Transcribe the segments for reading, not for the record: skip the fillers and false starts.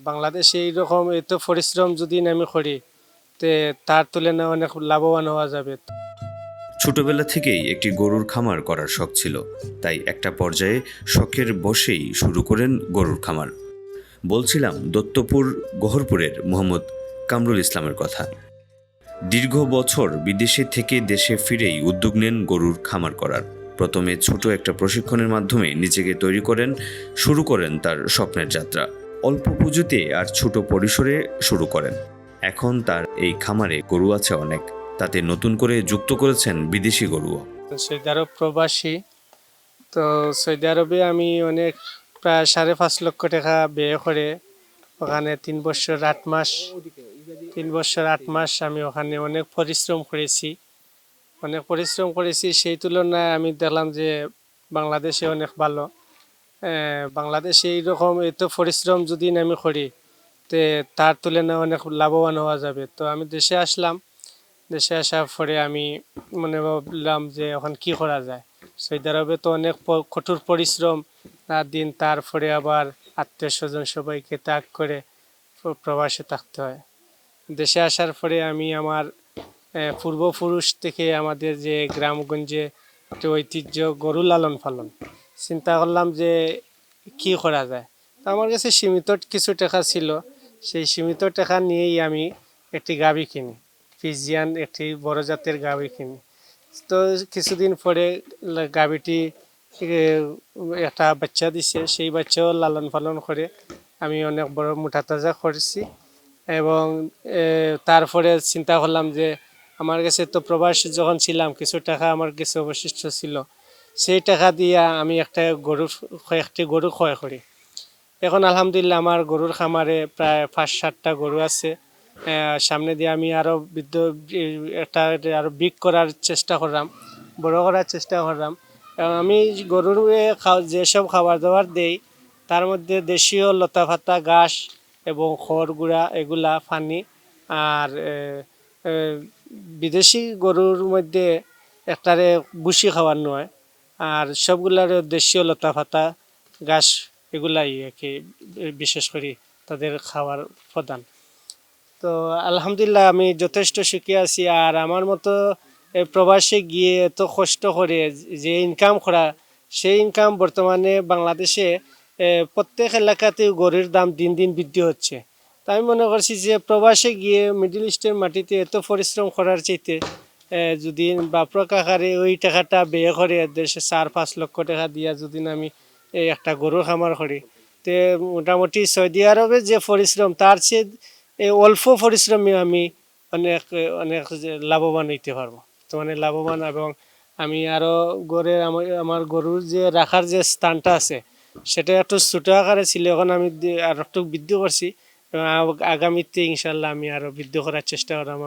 বাংলাদেশে এইরকম এত পরিশ্রম যদি আমি করি তে তার তুলনায় অনেক লাভবান হওয়া যাবে। ছোটবেলা থেকেই একটি গরুর খামার করার শখ ছিল, তাই একটা পর্যায়ে শখের বশেই শুরু করেন গরুর খামার। বলছিলাম দত্তপুর গহরপুরের মোহাম্মদ কামরুল ইসলামের কথা। দীর্ঘ বছর বিদেশে থেকে দেশে ফিরেই উদ্যোগ নেন গরুর খামার করার। প্রথমে ছোট একটা প্রশিক্ষণের মাধ্যমে নিজেকে তৈরি করেন, শুরু করেন তার স্বপ্নের যাত্রা। অল্প পুঁজিতে আর ছোট পরিসরে শুরু করেন। এখন তার এই খামারে গরু আছে অনেক, তাতে নতুন করে যুক্ত করেছেন বিদেশি গরুও। সৌদি আরব প্রবাসী, তো সৌদি আরবে আমি অনেক প্রায় 5.5 লক্ষ টাকা ব্যয় করে ওখানে 3 বছর 8 মাস আমি ওখানে অনেক পরিশ্রম করেছি। সেই তুলনায় আমি দেখলাম যে বাংলাদেশে অনেক ভালো। বাংলাদেশে এইরকম এত পরিশ্রম যদি আমি করি তে তার তুলনায় অনেক লাভবান হওয়া যাবে। তো আমি দেশে আসলাম। দেশে আসার পরে আমি মনে ভাবলাম যে এখন কি করা যায়। সৌদি আরবে তো অনেক কঠোর পরিশ্রম রাত দিন, তারপরে আবার আত্মীয় স্বজন সবাইকে ত্যাগ করে প্রবাসে থাকতে হয়। দেশে আসার পরে আমি আমার পূর্বপুরুষ থেকে আমাদের যে গ্রামগঞ্জে একটা ঐতিহ্য গরু লালন পালন, চিন্তা করলাম যে কি করা যায়। তো আমার কাছে সীমিত কিছু টাকা ছিল, সেই সীমিত টাকা নিয়েই আমি একটি গাভী কিনি, ফিজিয়ান একটি বড় জাতের গাভী কিনি। তো কিছুদিন পরে গাভীটি একটা বাচ্চা দিছে, সেই বাচ্চাও লালন পালন করে আমি অনেক বড় মোটা তাজা করেছি। এবং তারপরে চিন্তা করলাম যে আমার কাছে তো প্রবাসী যখন ছিলাম কিছু টাকা আমার কাছে অবশিষ্ট ছিল, সেই টাকা দিয়ে আমি কয়েকটি গরু ক্রয় করি। এখন আলহামদুলিল্লাহ আমার গরুর খামারে প্রায় 5-7টা গরু আছে। সামনে দিয়ে আমি আরও বিগ করার চেষ্টা করলাম, বড় করার চেষ্টা করলাম। আমি গরুর যেসব খাবার দাবার দেই তার মধ্যে দেশীয় লতাপাতা ঘাস এবং খড় গুঁড়া, এগুলা পানি। আর বিদেশি গরুর মধ্যে একটারে ভুসি খাওয়ানো হয়, আর সবগুলার দেশীয় লতাপাতা ঘাস এগুলাই আর কি বিশেষ করে তাদের খাওয়ার প্রধান। তো আলহামদুলিল্লাহ আমি যথেষ্ট সুখী আছি। আর আমার মতো প্রবাসে গিয়ে এত কষ্ট করে যে ইনকাম করা, সেই ইনকাম বর্তমানে বাংলাদেশে প্রত্যেক এলাকাতেই গরুর দাম দিন দিন বৃদ্ধি হচ্ছে। তাই আমি মনে করছি যে প্রবাসে গিয়ে মিডল ইস্টের মাটিতে এত পরিশ্রম করার চাইতে যদি বাপরক আকারে ওই টাকাটা ব্যয় করে দেশে 4-5 লক্ষ টাকা দিয়া যদি আমি একটা গরুর খামার করি, তে মোটামুটি সৌদি আরবে যে পরিশ্রম তার চেয়ে অল্প পরিশ্রমে আমি অনেক অনেক লাভবান হইতে পারবো। তো মানে লাভবান, এবং আমি আরও আমার গরুর যে রাখার যে স্থানটা আছে সেটা একটু ছোটো আকারে ছিল, এখন আমি আর একটু বৃদ্ধি করছি। আগামীতে ইনশাল্লাহ আমি আরও বৃদ্ধি করার চেষ্টা করলাম।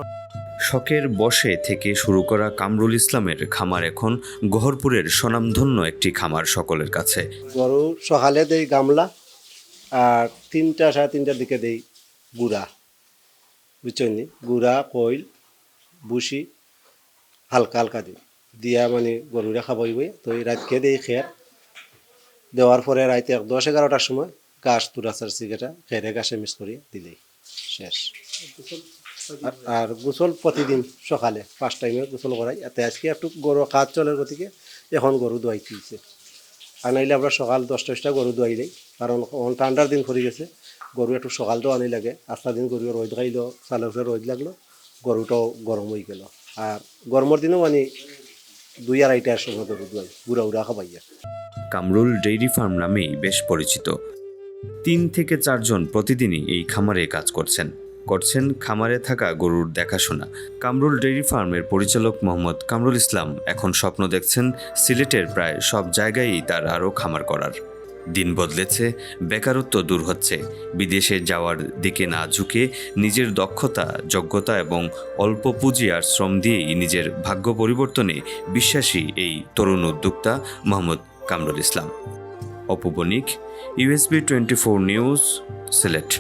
শখের বশে থেকে শুরু করা কামরুল ইসলামের খামার এখন গহরপুরের স্বনামধন্য একটি খামার সকলের কাছে। গরু সকালে দেই গামলা, আর 3-3:30টার দিকে দেই গুড়া, বুঝছেন, গুড়া কইল বুসি হালকা হালকা দিই দিয়া মানে গরুরা খাবই। তো এই রাতকে দেই খের, দেওয়ার পরে রাইতে 10-11টার সময় ঘাস তুরাচার সিগাটা খেরে ঘাসে মিক্স করি দিলেই শেষ। আর গোসল প্রতিদিন সকালে 5 টাইমে গোসল করাই। এতে আজকে একটু গরু কাজ চলে গতিকে এখন গরু দোয়াই তুলছে। আর নাইলে আমরা সকাল 10টা গরু দোয়াই দিই, কারণ ঠান্ডার দিন পড়ে গেছে, গরু একটু সকাল তো আনি লাগে। আস্তা দিন গরু রোদ খাইলো, চালের উপরে রোদ লাগলো, গরুটাও গরম হয়ে গেল। আর গরমের দিনেও মানে 2-2:30টার সময় গরু দোয়াই, গুড়া উড়া খাবাইয়া। কামরুল ডেইরি ফার্ম নামেই বেশ পরিচিত। 3 থেকে 4 জন প্রতিদিনই এই খামারে কাজ করছেন খামারে থাকা গরুর দেখাশোনা। কামরুল ডেইরি ফার্মের পরিচালক মোহাম্মদ কামরুল ইসলাম এখন স্বপ্ন দেখছেন সিলেটের প্রায় সব জায়গায়ই তার আরও খামার করার। দিন বদলেছে, বেকারত্ব দূর হচ্ছে। বিদেশে যাওয়ার দিকে না ঝুঁকে নিজের দক্ষতা, যোগ্যতা এবং অল্প পুঁজি আর শ্রম দিয়েই নিজের ভাগ্য পরিবর্তনে বিশ্বাসী এই তরুণ উদ্যোক্তা মোহাম্মদ কামরুল ইসলাম। অপু বণিক, USB 24 নিউজ, সিলেট।